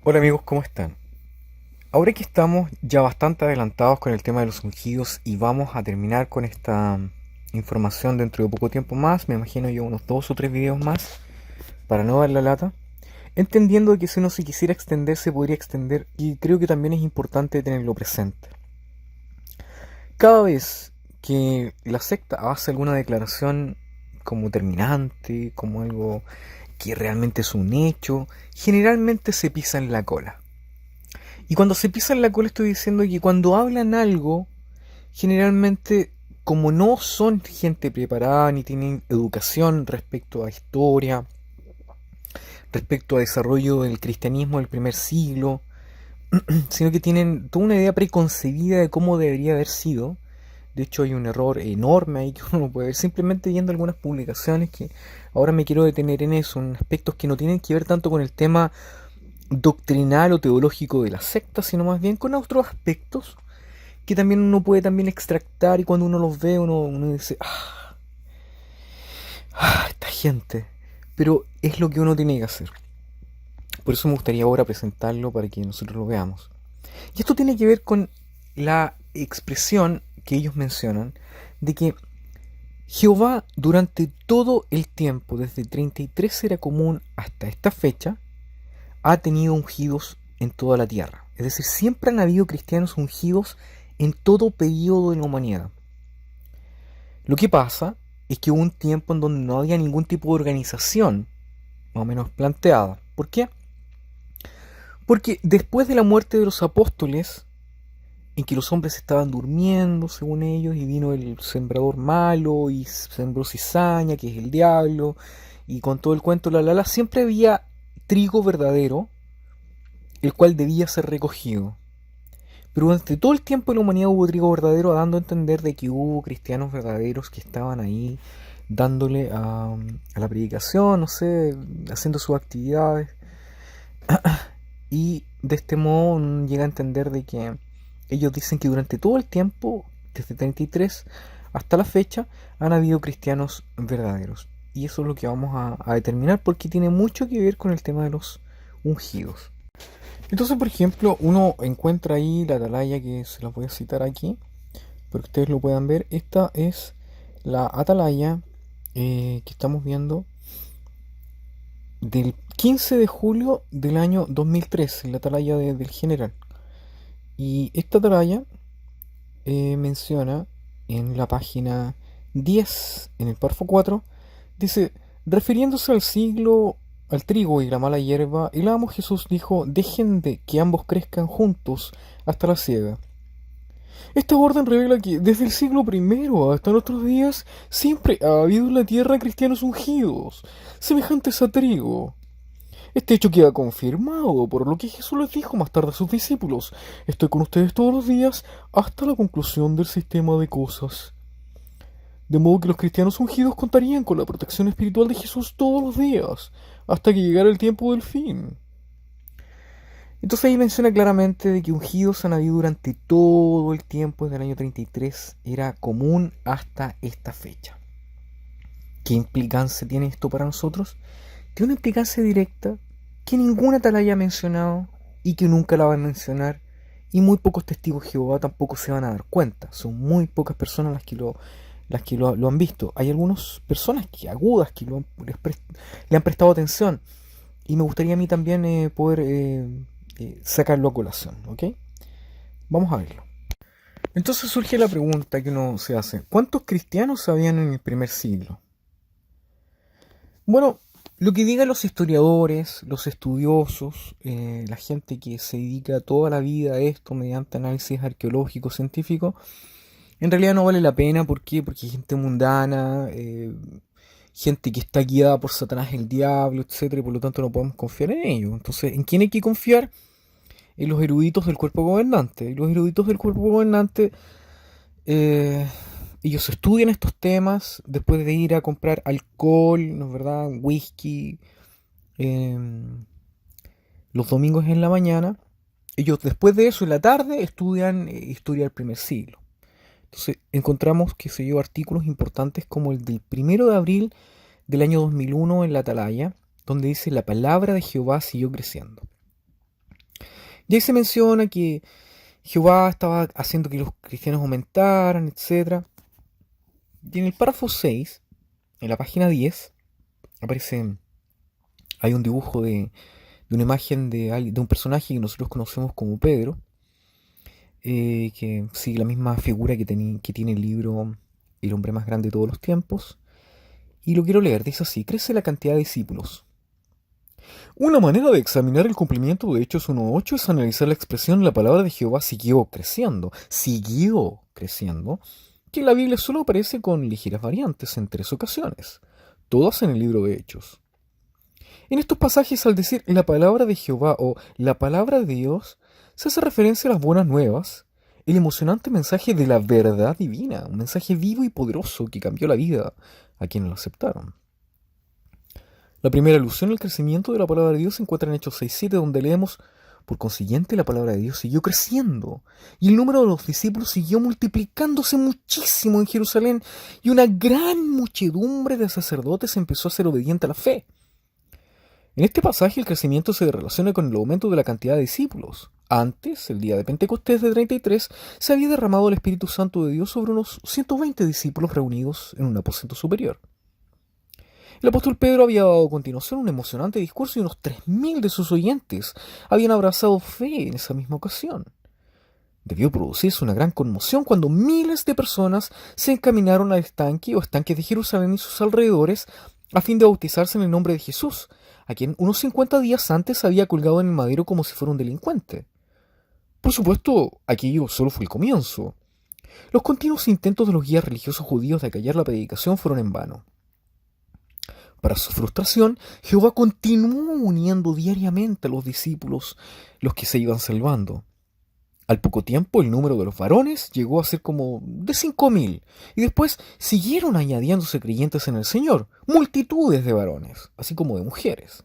Hola amigos, ¿cómo están? Ahora que estamos ya bastante adelantados con el tema de los ungidos y vamos a terminar con esta información dentro de poco tiempo más, me imagino yo unos 2 o 3 videos más, para no dar la lata, entendiendo que si uno se quisiera extender se podría extender y creo que también es importante tenerlo presente. Cada vez que la secta hace alguna declaración como terminante, como algo que realmente es un hecho, generalmente se pisa en la cola. Y cuando se pisan la cola estoy diciendo que cuando hablan algo, generalmente como no son gente preparada ni tienen educación respecto a historia, respecto a desarrollo del cristianismo del primer siglo, sino que tienen toda una idea preconcebida de cómo debería haber sido. De hecho hay un error enorme ahí que uno puede ver simplemente viendo algunas publicaciones que ahora me quiero detener en eso, en aspectos que no tienen que ver tanto con el tema doctrinal o teológico de la secta, sino más bien con otros aspectos que también uno puede también extractar y cuando uno los ve uno dice, esta gente. Pero es lo que uno tiene que hacer. Por eso me gustaría ahora presentarlo para que nosotros lo veamos. Y esto tiene que ver con la expresión que ellos mencionan de que Jehová durante todo el tiempo, desde 33 era común hasta esta fecha, ha tenido ungidos en toda la tierra. Es decir, siempre han habido cristianos ungidos en todo periodo de la humanidad. Lo que pasa es que hubo un tiempo en donde no había ningún tipo de organización, más o menos planteada. ¿Por qué? Porque después de la muerte de los apóstoles, en que los hombres estaban durmiendo, según ellos, y vino el sembrador malo y sembró cizaña, que es el diablo, y con todo el cuento, siempre había trigo verdadero, el cual debía ser recogido. Pero durante todo el tiempo en la humanidad hubo trigo verdadero, dando a entender de que hubo cristianos verdaderos que estaban ahí dándole a la predicación, no sé, haciendo sus actividades. Y de este modo llega a entender de que ellos dicen que durante todo el tiempo, desde 33 hasta la fecha, han habido cristianos verdaderos. Y eso es lo que vamos a determinar porque tiene mucho que ver con el tema de los ungidos. Entonces, por ejemplo, uno encuentra ahí la atalaya que se las voy a citar aquí, para que ustedes lo puedan ver. Esta es la atalaya que estamos viendo del 15 de julio del año 2013, la atalaya del general. Y esta atalaya menciona en la página 10, en el párrafo 4, dice, refiriéndose al trigo y la mala hierba, el amo Jesús dijo, dejen de que ambos crezcan juntos hasta la siega. Esta orden revela que desde el siglo primero hasta nuestros días siempre ha habido en la tierra cristianos ungidos, semejantes a trigo. Este hecho queda confirmado por lo que Jesús les dijo más tarde a sus discípulos. Estoy con ustedes todos los días hasta la conclusión del sistema de cosas. De modo que los cristianos ungidos contarían con la protección espiritual de Jesús todos los días, hasta que llegara el tiempo del fin. Entonces ahí menciona claramente de que ungidos han habido durante todo el tiempo desde el año 33, era común hasta esta fecha. ¿Qué implicancia tiene esto para nosotros? Tiene una implicancia directa que ninguna tal haya mencionado y que nunca la va a mencionar y muy pocos testigos de Jehová tampoco se van a dar cuenta. Son muy pocas personas las que lo han visto. Hay algunas personas que agudas que le han prestado atención y me gustaría a mí también poder sacarlo a colación, ¿ok? Vamos a verlo. Entonces surge la pregunta que uno se hace. ¿Cuántos cristianos habían en el primer siglo? Bueno, lo que digan los historiadores, los estudiosos, la gente que se dedica toda la vida a esto mediante análisis arqueológico, científico, en realidad no vale la pena. ¿Por qué? Porque hay gente mundana, gente que está guiada por Satanás, el diablo, etcétera, y por lo tanto no podemos confiar en ellos. Entonces, ¿en quién hay que confiar? En los eruditos del cuerpo gobernante. Y los eruditos del cuerpo gobernante, eh, ellos estudian estos temas después de ir a comprar alcohol, ¿no es verdad? Whisky, em, los domingos en la mañana. Ellos después de eso en la tarde estudian historia del primer siglo. Entonces encontramos, que se yo, artículos importantes como el del 1 de abril del año 2001 en la Atalaya, donde dice la palabra de Jehová siguió creciendo. Y ahí se menciona que Jehová estaba haciendo que los cristianos aumentaran, etc. Y en el párrafo 6, en la página 10, aparece, hay un dibujo de una imagen de un personaje que nosotros conocemos como Pedro, que sigue la misma figura que tiene el libro El hombre más grande de todos los tiempos. Y lo quiero leer, dice así: crece la cantidad de discípulos. Una manera de examinar el cumplimiento de Hechos 1.8 es analizar la expresión la palabra de Jehová siguió creciendo, que en la Biblia solo aparece con ligeras variantes en 3 ocasiones, todas en el libro de Hechos. En estos pasajes, al decir la palabra de Jehová o la palabra de Dios, se hace referencia a las buenas nuevas, el emocionante mensaje de la verdad divina, un mensaje vivo y poderoso que cambió la vida a quienes lo aceptaron. La primera alusión al crecimiento de la palabra de Dios se encuentra en Hechos 6.7, donde leemos: por consiguiente, la palabra de Dios siguió creciendo, y el número de los discípulos siguió multiplicándose muchísimo en Jerusalén, y una gran muchedumbre de sacerdotes empezó a ser obediente a la fe. En este pasaje el crecimiento se relaciona con el aumento de la cantidad de discípulos. Antes, el día de Pentecostés de 33, se había derramado el Espíritu Santo de Dios sobre unos 120 discípulos reunidos en un aposento superior. El apóstol Pedro había dado a continuación un emocionante discurso y unos 3.000 de sus oyentes habían abrazado fe en esa misma ocasión. Debió producirse una gran conmoción cuando miles de personas se encaminaron al estanque o estanques de Jerusalén y sus alrededores a fin de bautizarse en el nombre de Jesús, a quien unos 50 días antes había colgado en el madero como si fuera un delincuente. Por supuesto, aquello solo fue el comienzo. Los continuos intentos de los guías religiosos judíos de acallar la predicación fueron en vano. Para su frustración, Jehová continuó uniendo diariamente a los discípulos, los que se iban salvando. Al poco tiempo, el número de los varones llegó a ser como de 5.000, y después siguieron añadiéndose creyentes en el Señor, multitudes de varones, así como de mujeres.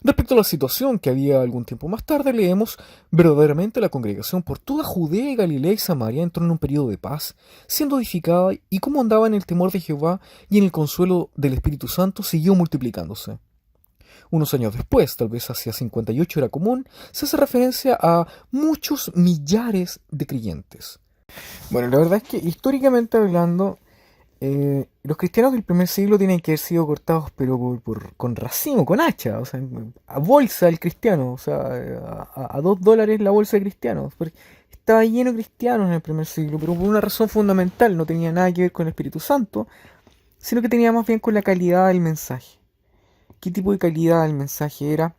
Respecto a la situación que había algún tiempo más tarde, leemos: verdaderamente la congregación por toda Judea, Galilea y Samaria entró en un periodo de paz, siendo edificada, y como andaba en el temor de Jehová y en el consuelo del Espíritu Santo, siguió multiplicándose. Unos años después, tal vez hacia 58 era común, se hace referencia a muchos millares de creyentes. Bueno, la verdad es que históricamente hablando, los cristianos del primer siglo tienen que haber sido cortados, pero con racimo, con hacha, o sea, a bolsa el cristiano, o sea, a $2 la bolsa de cristianos. Porque estaba lleno de cristianos en el primer siglo, pero por una razón fundamental, no tenía nada que ver con el Espíritu Santo, sino que tenía más bien con la calidad del mensaje. ¿Qué tipo de calidad del mensaje era?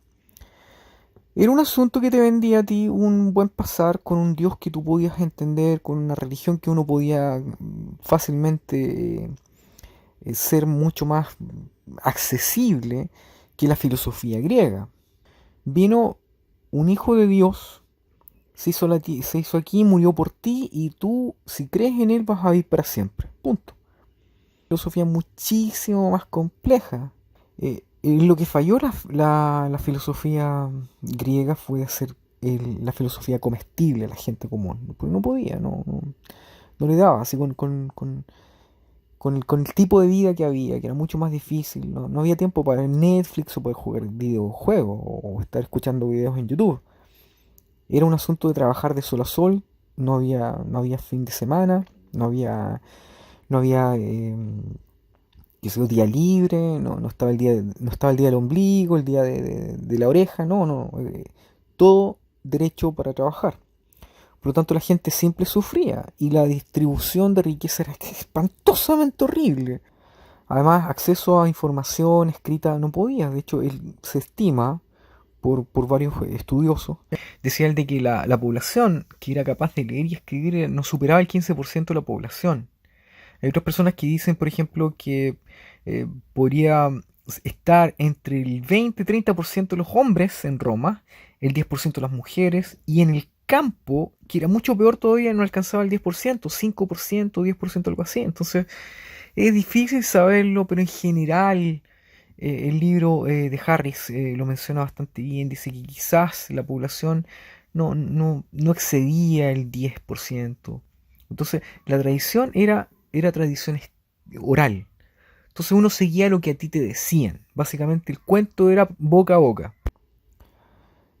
Era un asunto que te vendía a ti un buen pasar con un Dios que tú podías entender, con una religión que uno podía fácilmente ser mucho más accesible que la filosofía griega. Vino un hijo de Dios, se hizo aquí, murió por ti, y tú, si crees en él, vas a vivir para siempre. Punto. Filosofía muchísimo más compleja. Lo que falló la filosofía griega fue hacer la filosofía comestible a la gente común. Porque no podía, no le daba, así con el tipo de vida que había, que era mucho más difícil. No había tiempo para ver Netflix o poder jugar videojuegos o estar escuchando videos en YouTube. Era un asunto de trabajar de sol a sol, no había fin de semana, no había que sea día libre, no estaba el día del ombligo, el día de la oreja, todo derecho para trabajar. Por lo tanto, la gente siempre sufría y la distribución de riqueza era espantosamente horrible. Además, acceso a información escrita no podía. De hecho, se estima por varios estudiosos. Decía el de que la población que era capaz de leer y escribir no superaba el 15% de la población. Hay otras personas que dicen, por ejemplo, que podría estar entre el 20-30% de los hombres en Roma, el 10% de las mujeres, y en el campo, que era mucho peor todavía, no alcanzaba el 10%, 5%, 10%, algo así. Entonces, es difícil saberlo, pero en general el libro de Harris lo menciona bastante bien. Dice que quizás la población no excedía el 10%. Entonces, la tradición era tradición oral. Entonces uno seguía lo que a ti te decían. Básicamente el cuento era boca a boca.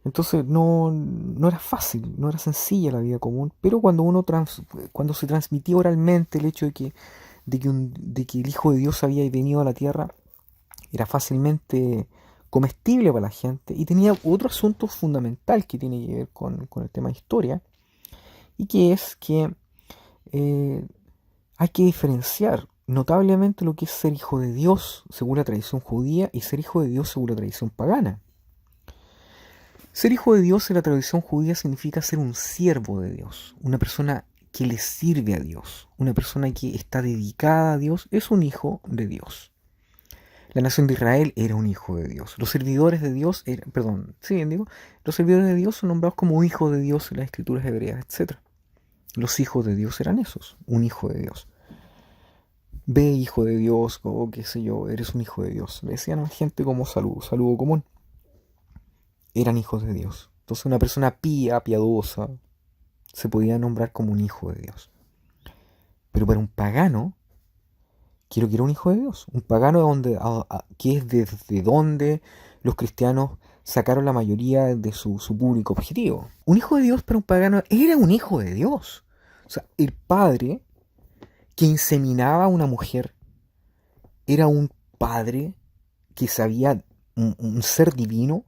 Entonces no era fácil, no era sencilla la vida común, pero cuando se transmitía oralmente el hecho de que el Hijo de Dios había venido a la tierra, era fácilmente comestible para la gente y tenía otro asunto fundamental que tiene que ver con el tema de historia, y que es que eh, hay que diferenciar notablemente lo que es ser hijo de Dios según la tradición judía y ser hijo de Dios según la tradición pagana. Ser hijo de Dios en la tradición judía significa ser un siervo de Dios, una persona que le sirve a Dios, una persona que está dedicada a Dios, es un hijo de Dios. La nación de Israel era un hijo de Dios. Los servidores de Dios, perdón, sí bien digo, los servidores de Dios son nombrados como hijos de Dios en las escrituras hebreas, etc. Los hijos de Dios eran esos, un hijo de Dios. Ve, hijo de Dios, o qué sé yo, eres un hijo de Dios. Le decían a la gente como saludo común. Eran hijos de Dios. Entonces una persona pía, piadosa, se podía nombrar como un hijo de Dios. Pero para un pagano, quiero que era un hijo de Dios. Un pagano que es desde donde los cristianos sacaron la mayoría de su público objetivo. Un hijo de Dios para un pagano era un hijo de Dios. O sea, el padre que inseminaba a una mujer era un padre que sabía, un ser divino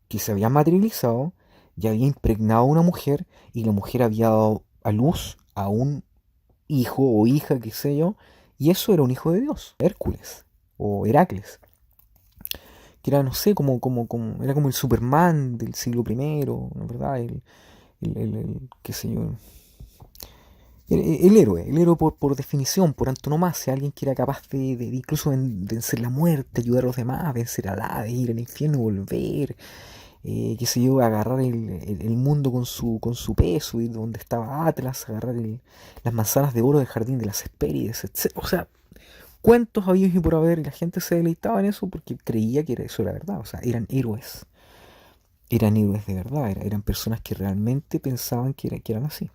que se había materializado y había impregnado a una mujer, y la mujer había dado a luz a un hijo o hija, qué sé yo, y eso era un hijo de Dios, Hércules o Heracles, que era, no sé, era como el Superman del siglo primero, ¿no? ¿Verdad? Qué sé yo, el héroe por definición, por antonomasia, alguien que era capaz de incluso vencer la muerte, ayudar a los demás, vencer al Hades, ir al infierno, volver, qué sé yo, agarrar el mundo con su peso, ir donde estaba Atlas, agarrar las manzanas de oro del jardín de las Hespérides, etc. O sea, cuentos habidos y por haber, y la gente se deleitaba en eso porque creía que eso era verdad. O sea, eran héroes de verdad, eran personas que realmente pensaban que eran así.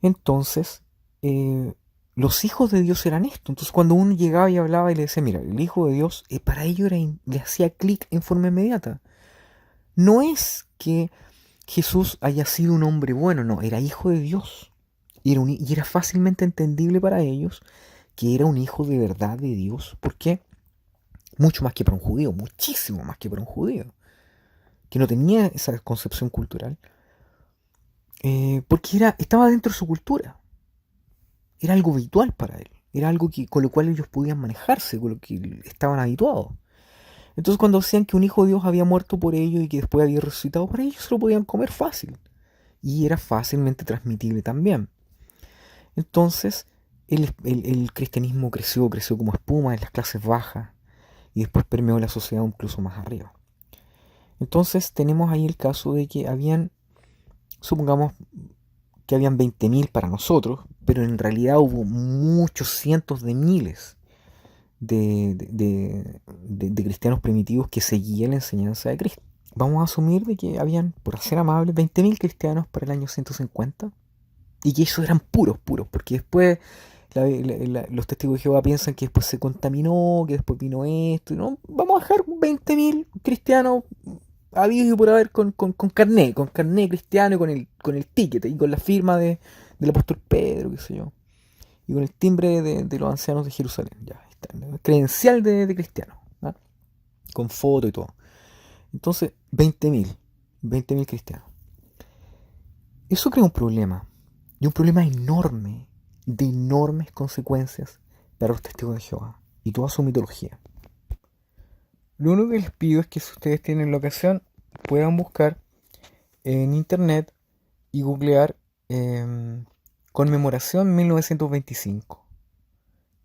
Entonces, eh, los hijos de Dios eran esto. Entonces, cuando uno llegaba y hablaba y le decía, mira, el hijo de Dios, para ello le hacía clic en forma inmediata. No es que Jesús haya sido un hombre bueno, no, era hijo de Dios. Y era fácilmente entendible para ellos que era un hijo de verdad de Dios. ¿Por qué? Mucho más que para un judío, muchísimo más que para un judío, que no tenía esa concepción cultural, porque estaba dentro de su cultura, era algo habitual para él, era algo con lo cual ellos podían manejarse, con lo que estaban habituados. Entonces cuando decían que un hijo de Dios había muerto por ellos y que después había resucitado, para ellos se lo podían comer fácil. Y era fácilmente transmitible también. Entonces el cristianismo creció como espuma en las clases bajas y después permeó la sociedad incluso más arriba. Entonces tenemos ahí el caso de que supongamos que habían 20.000 para nosotros, pero en realidad hubo muchos cientos de miles de cristianos primitivos que seguían la enseñanza de Cristo. Vamos a asumir de que habían, por ser amables, 20.000 cristianos para el año 150, y que esos eran puros, porque después los testigos de Jehová piensan que después se contaminó, que después vino esto, y no, vamos a dejar 20.000 cristianos habidos y por haber con carné cristiano, y con el ticket y con la firma del apóstol Pedro, qué sé yo, y con el timbre de los ancianos de Jerusalén, ya, ahí está, ¿no? Credencial de cristiano, ¿ah? Con foto y todo. Entonces, 20.000 cristianos. Eso crea un problema, y un problema enorme, de enormes consecuencias para los testigos de Jehová y toda su mitología. Lo único que les pido es que si ustedes tienen la ocasión, puedan buscar en internet y googlear conmemoración 1925.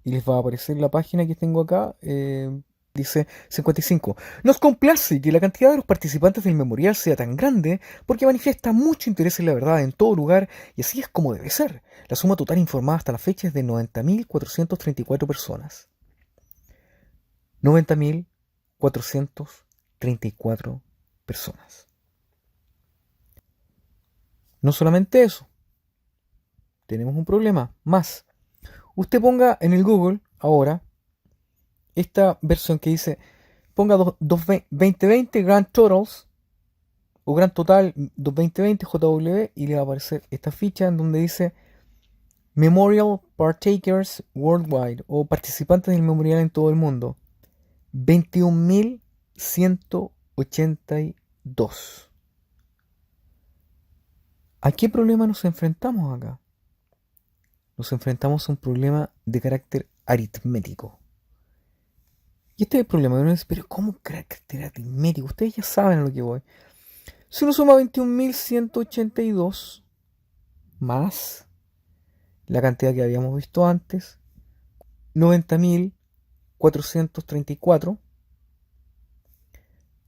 Y les va a aparecer la página que tengo acá. Dice 55. Nos complace que la cantidad de los participantes del memorial sea tan grande porque manifiesta mucho interés en la verdad en todo lugar, y así es como debe ser. La suma total informada hasta la fecha es de 90.434 personas. 90.434 personas. No solamente eso, tenemos un problema más. Usted ponga en el Google ahora esta versión que dice, ponga 2020 Grand Totals o gran total 2020 JW, y le va a aparecer esta ficha en donde dice Memorial Partakers Worldwide, o participantes del memorial en todo el mundo. 21.182. ¿A qué problema nos enfrentamos acá? Nos enfrentamos a un problema de carácter aritmético. Y este es el problema. Uno dice, pero ¿cómo carácter aritmético? Ustedes ya saben a lo que voy. Si uno suma 21.182 más la cantidad que habíamos visto antes, 90.434,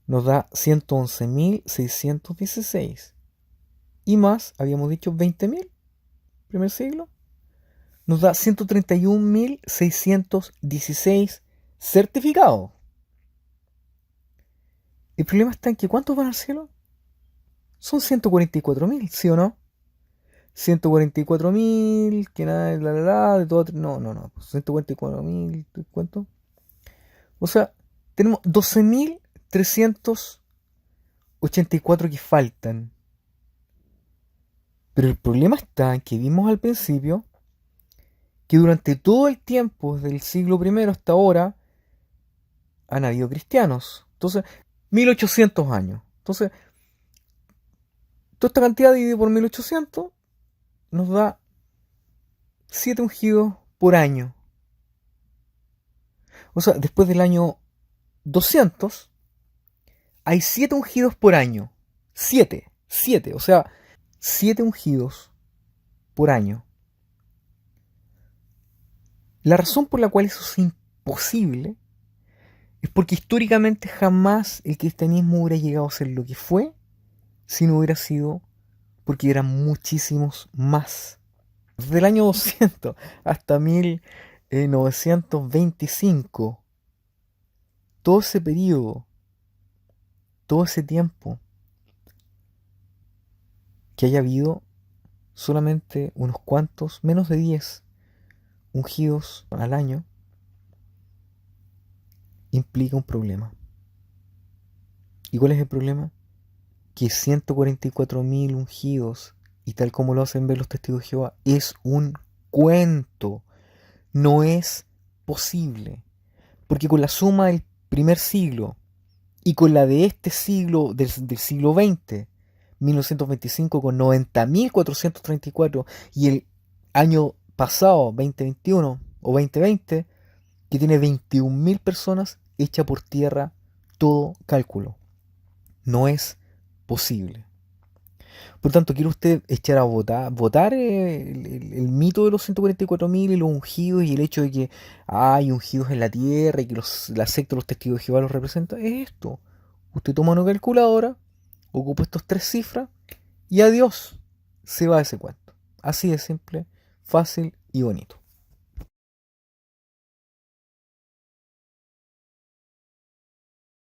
nos da 111.616. Y más, habíamos dicho 20.000, primer siglo, nos da 131.616 certificados. El problema está en que ¿cuántos van al cielo? Son 144.000, ¿sí o no? 144.000, que nada, de todo. No, 144.000, ¿cuánto? O sea, tenemos 12.384 que faltan. Pero el problema está en que vimos al principio que durante todo el tiempo, desde el siglo I hasta ahora, han habido cristianos. Entonces, 1800 años. Entonces, toda esta cantidad dividida por 1800 nos da 7 ungidos por año. O sea, después del año 200, hay 7 ungidos por año. 7, o sea, 7 ungidos por año. La razón por la cual eso es imposible es porque históricamente jamás el cristianismo hubiera llegado a ser lo que fue si no hubiera sido porque eran muchísimos más. Desde el año 200 hasta 1925, todo ese periodo, todo ese tiempo, que haya habido solamente unos cuantos, menos de 10 ungidos al año, implica un problema. ¿Y cuál es el problema? Que 144.000 ungidos, y tal como lo hacen ver los testigos de Jehová, es un cuento. No es posible. Porque con la suma del primer siglo y con la de este siglo, del siglo XX, 1925, con 90.434, y el año pasado, 2021 o 2020, que tiene 21.000 personas, echa por tierra todo cálculo. No es posible. Por tanto, ¿quiere usted echar a votar el mito de los 144.000 y los ungidos y el hecho de que hay ungidos en la tierra y que la secta de los testigos de Jehová los representa? Es esto. Usted toma una calculadora, ocupa estos 3 cifras y adiós, se va ese cuento. Así de simple, fácil y bonito.